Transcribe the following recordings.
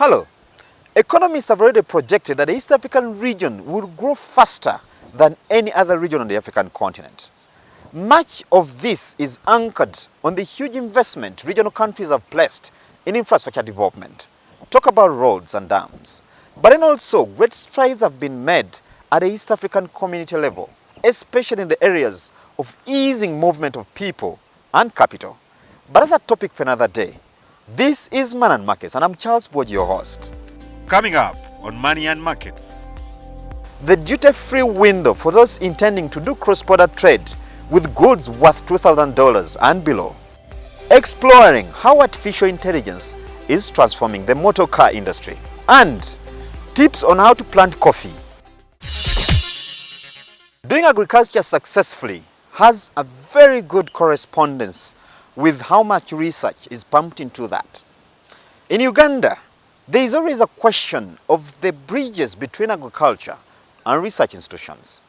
Hello. Economists have already projected that the East African region will grow faster than any other region on the African continent. Much of this is anchored on the huge investment regional countries have placed in infrastructure development. Talk about roads and dams. But then also, great strides have been made at the East African community level, especially in the areas of easing movement of people and capital. But that's a topic for another day. This is Money and Markets, and I'm Charles Boji, your host. Coming up on Money and Markets. The duty-free window for those intending to do cross-border trade with goods worth $2,000 and below. Exploring how artificial intelligence is transforming the motor car industry. And tips on how to plant coffee. Doing agriculture successfully has a very good correspondence with how much research is pumped into that. In Uganda, there is always a question of the bridges between agriculture and research institutions.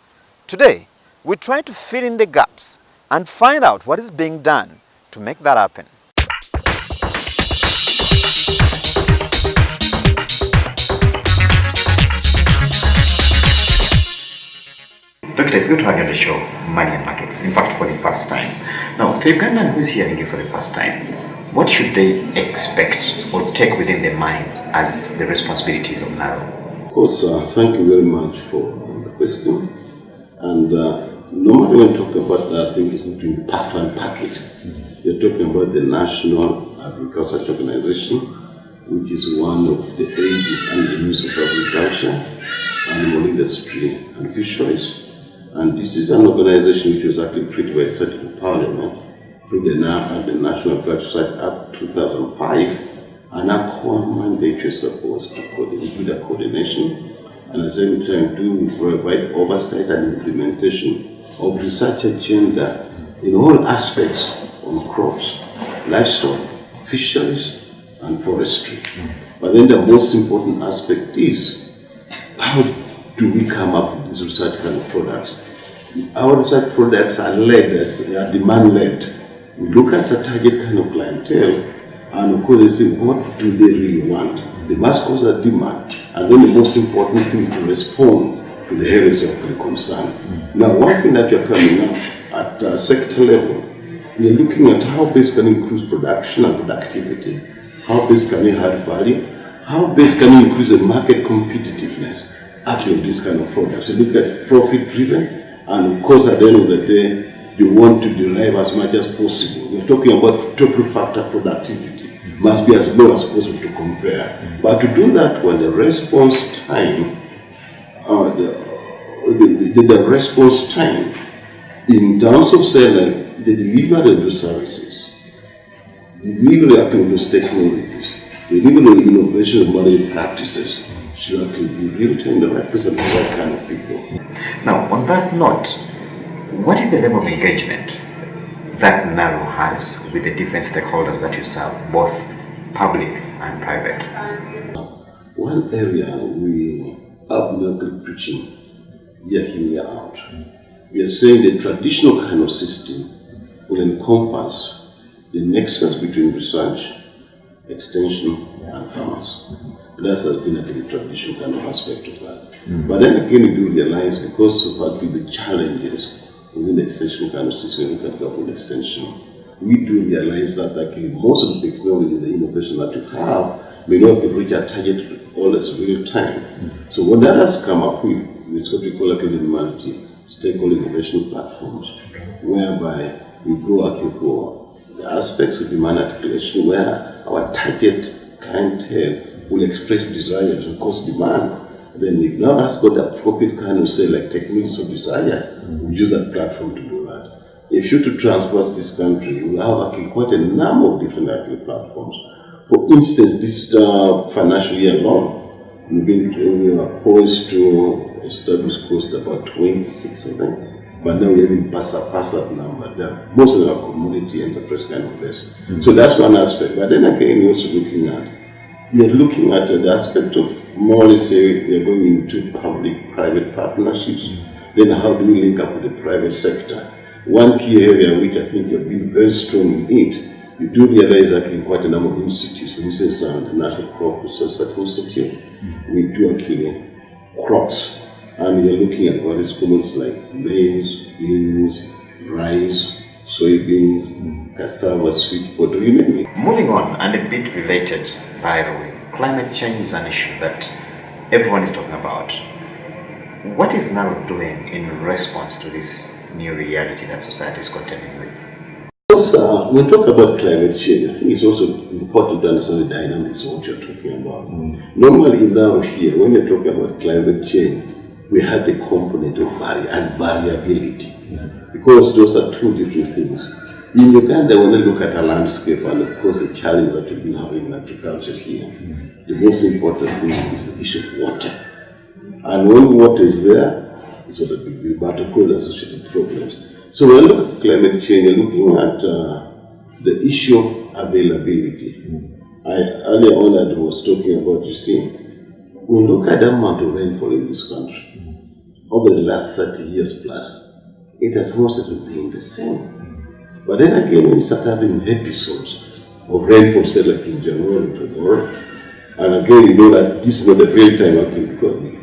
Today, we try to fill in the gaps and find out what is being done to make that happen. Doctor, it's good to have you on the show, Money and Markets, in fact for the first time. Now, the Ugandan who's hearing you for the first time, what should they expect or take within their minds as the responsibilities of NARO? Of course, thank you very much for the question. And normally when we talk about that, I think it's between pack to unpack it. You're talking about the National Agriculture Organization, which is one of the ages and the use of agriculture, animal industry and fisheries. And this is an organization which was actually created by a certain parliament through the National Agriculture Act 2005, and our core mandate was supposed to include a coordination and at the same time to provide oversight and implementation of research agenda in all aspects on crops, livestock, fisheries, and forestry. But then the most important aspect is how do we come up with these research kind of products? Our research products are led as demand-led. We look at a target kind of clientele, and of course they say, what do they really want? They must cause a demand, and then the most important thing is to respond to the areas of the concern. Now, one thing that we are coming up at sector level, we are looking at how best can increase production and productivity, how best can we add value, how best can we increase the market competitiveness actually of this kind of products. So look at profit-driven, and of course at the end of the day, you want to derive as much as possible. We're talking about total factor productivity. Must be as low as possible to compare. But to do that, when the response time, the response time in terms of say like the delivery of those services, the delivery of those technologies, the delivery of innovation of modern practices should actually be real time the right person for that kind of people. Now, on that note, what is the level of engagement that NARO has with the different stakeholders that you serve, both public and private? One area we are not preaching year in, year out. We are saying the traditional kind of system will encompass the nexus between research, extension, and farmers. That's been the traditional kind of aspect of that. But then again, we do realize because of actually the challenges within the extension kind of system, look at government extension, we do realize that actually most of the technology, the innovation that we have, may not be reach our target all as real time. So what that has come up with is what we call actually the multi-stakeholder innovation platforms, whereby we go actually for the aspects of demand articulation where our target clientele will express desires and cause demand. Then if now has got the appropriate kind of say like techniques of desire, we use that platform to do that. If you to transverse this country, we have actually quite a number of different actually platforms. For instance, this financial year alone, we are poised to establish close to about 26 of them. But now we haven't passed that number. Most of them are community enterprise kind of place. So that's one aspect. But then again, we're also looking at the aspect of more, let's say, we are going into public-private partnerships. Then how do we link up with the private sector? One key area which I think you've been very strong in it you do realize that in quite a number of institutes, for instance, the National Crop Research Institute, we do actually crops, and you're looking at various commodities like maize, beans, rice, soybeans, cassava, sweet potato, you name it. Moving on, and a bit related, by the way, climate change is an issue that everyone is talking about. What is NARO doing in response to this new reality that society is contending with? Because when we talk about climate change, I think it's also important to understand the dynamics of what you're talking about. Normally now here, when you're talking about climate change, we have the component of variability, because those are two different things. In Uganda, when you look at a landscape and of course the challenge that we've been having in agriculture here, the most important thing is the issue of water. And when water is there, it's not a big deal, but of course associated problems. So when you look at climate change, you're looking at the issue of availability. Earlier on I was talking about, you see, when you look at the amount of rainfall in this country, over the last 30 years plus, it has mostly been the same. But then again, when you start having episodes of rainfall, say like in January, February, and again you know that this is not the real time actually, because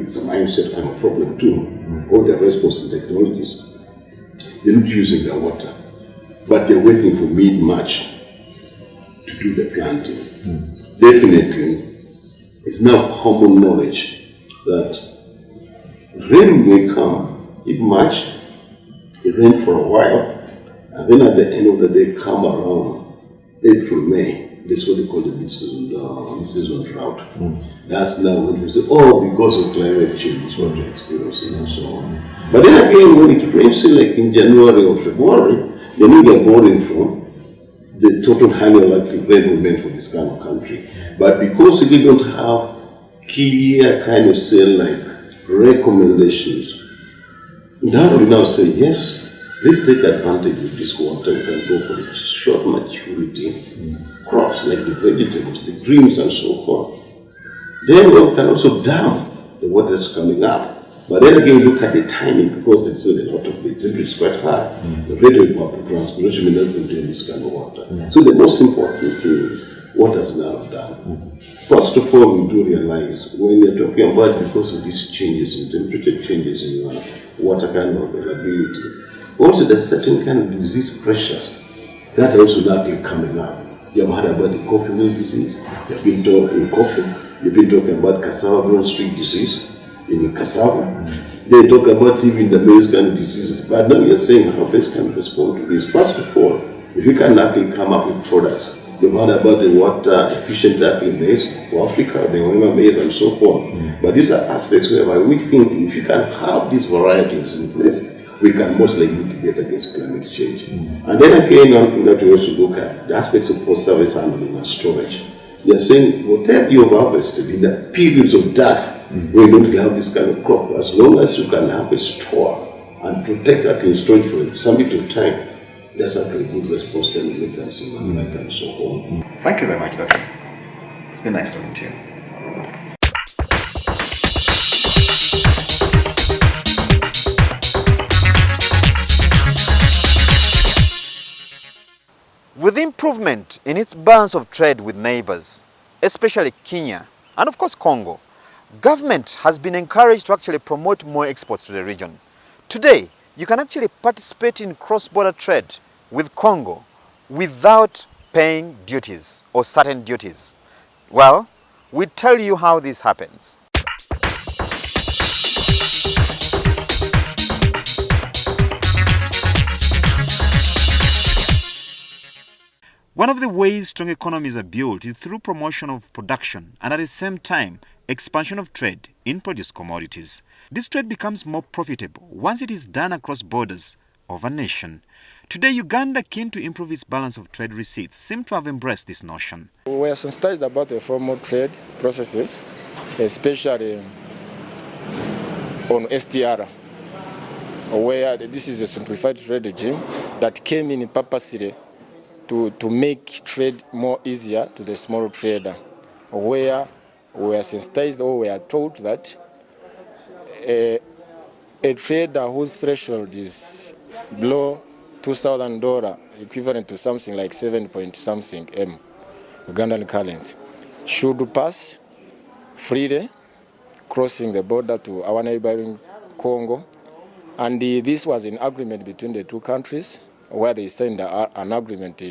it's a mindset kind of problem too. All the response and technologies, they're not using the water, but they're waiting for mid-March to do the planting. Definitely, it's now common knowledge that rain may come in March, it rains for a while, and then at the end of the day come around April, May. That's what they call the mid-season drought. That's now when we say, oh, because of climate change is what we're experiencing and so on. But then again, when it rains like in January or February, then we get boring from the total annual rainfall meant for this kind of country. But because we don't have clear kind of say like recommendations, now we now say, yes, let's take advantage of this water. We can go for the short maturity crops like the vegetables, the greens and so on. Then we can also dam the water that's coming up. But then again, look at the timing, because it's still a lot of the temperature is quite high. The rate of evapotranspiration may not contain this kind of water. So the most important thing is what has now done. First of all, we do realize when you're talking about, because of these changes in temperature, changes in water kind of availability, also there's certain kind of disease pressures that are also now coming up. You have heard about the coffee mill disease, you've been talking in coffee, you've been talking about cassava brown streak disease in cassava. They talk about even the maize kind of diseases, but now you're saying how best can respond to this. First of all, if you can actually come up with products, you've heard about the water efficient actually maize for Africa, the Wema maize and so on. But these are aspects whereby we think if you can have these varieties in place, we can most likely mitigate against climate change. And then again, one thing that we also look at, the aspects of post-service handling and storage. They are saying, whatever you have harvested in the periods of dearth, where you don't have this kind of crop, as long as you can have a store and protect that in storage for some bit of time, that's actually a good response to the latency and so on. Thank you very much, Doctor. It's been nice talking to you. With improvement in its balance of trade with neighbors, especially Kenya and of course Congo, government has been encouraged to actually promote more exports to the region. Today, you can actually participate in cross-border trade with Congo without paying duties or certain duties. Well, we tell you how this happens. One of the ways strong economies are built is through promotion of production and at the same time, expansion of trade in produce commodities. This trade becomes more profitable once it is done across borders of a nation. Today, Uganda, keen to improve its balance of trade receipts, seem to have embraced this notion. We are sensitized about the formal trade processes, especially on STR, where this is a simplified trade regime that came in purposely to make trade more easier to the small trader, where we are sensitized or we are told that a trader whose threshold is below $2,000, equivalent to something like 7 point something M, Ugandan currency, should pass freely, crossing the border to our neighboring Congo. And this was an agreement between the two countries, where they signed an agreement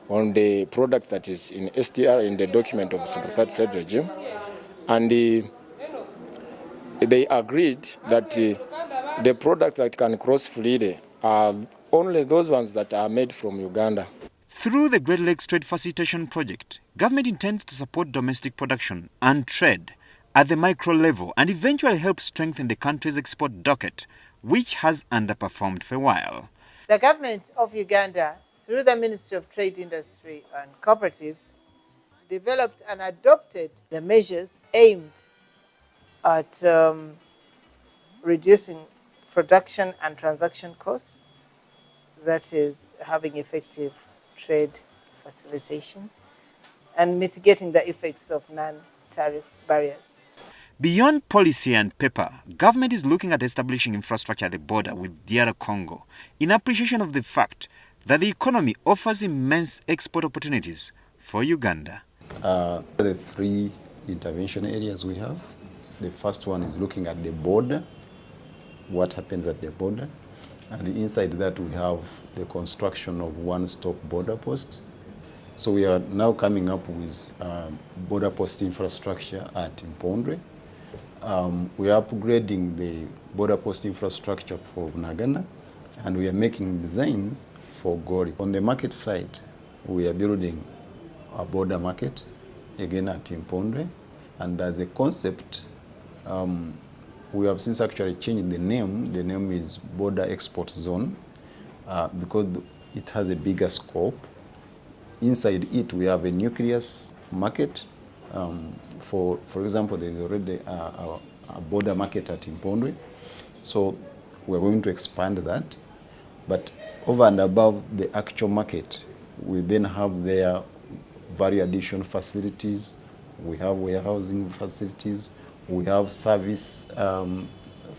on the product that is in STR, in the document of simplified trade regime. And they agreed that the product that can cross freely are only those ones that are made from Uganda. Through the Great Lakes Trade Facilitation Project, government intends to support domestic production and trade at the micro level and eventually help strengthen the country's export docket, which has underperformed for a while. The government of Uganda, through the Ministry of Trade, Industry and Cooperatives, developed and adopted the measures aimed at reducing production and transaction costs, that is, having effective trade facilitation, and mitigating the effects of non-tariff barriers. Beyond policy and paper, government is looking at establishing infrastructure at the border with DR Congo in appreciation of the fact that the economy offers immense export opportunities for Uganda. The three intervention areas we have. The first one is looking at the border, what happens at the border. And inside that we have the construction of one-stop border posts. So we are now coming up with border post infrastructure at Mpondwe. We are upgrading the border post infrastructure for Nagana, and we are making designs for Gori. On the market side, we are building a border market, again at Mpondwe. And as a concept, we have since actually changed the name. The name is Border Export Zone because it has a bigger scope. Inside it, we have a nucleus market. For example, there is already a border market at Mpondwe. So we're going to expand that. But over and above the actual market, we then have there value addition facilities. We have warehousing facilities. We have service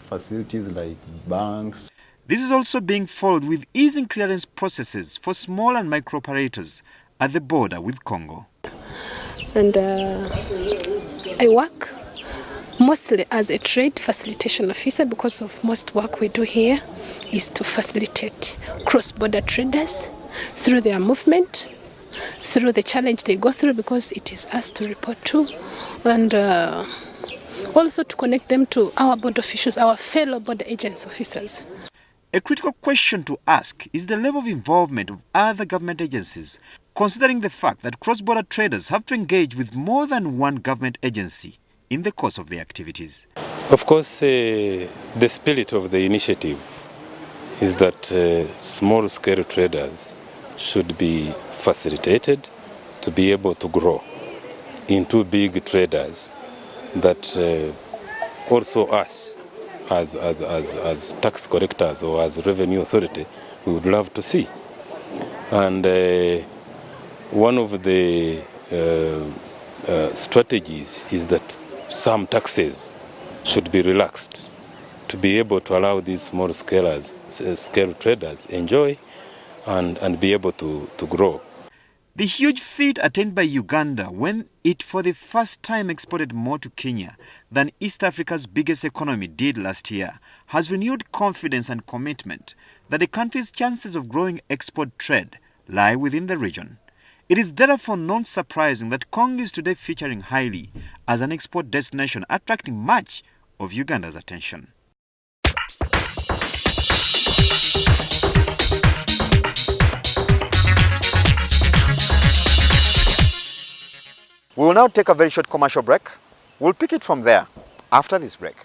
facilities like banks. This is also being followed with easing clearance processes for small and micro operators at the border with Congo. And I work mostly as a trade facilitation officer because of most work we do here is to facilitate cross-border traders through their movement, through the challenge they go through because it is us to report to, and also to connect them to our border officials, our fellow border agents officers. A critical question to ask is the level of involvement of other government agencies, considering the fact that cross-border traders have to engage with more than one government agency in the course of their activities. Of course, the spirit of the initiative is that small-scale traders should be facilitated to be able to grow into big traders that also us as tax collectors or as revenue authority we would love to see. And one of the strategies is that some taxes should be relaxed to be able to allow these small scale traders enjoy and be able to grow. The huge feat attained by Uganda when it for the first time exported more to Kenya than East Africa's biggest economy did last year has renewed confidence and commitment that the country's chances of growing export trade lie within the region. It is therefore not surprising that Congo is today featuring highly as an export destination, attracting much of Uganda's attention. We will now take a very short commercial break. We'll pick it from there after this break.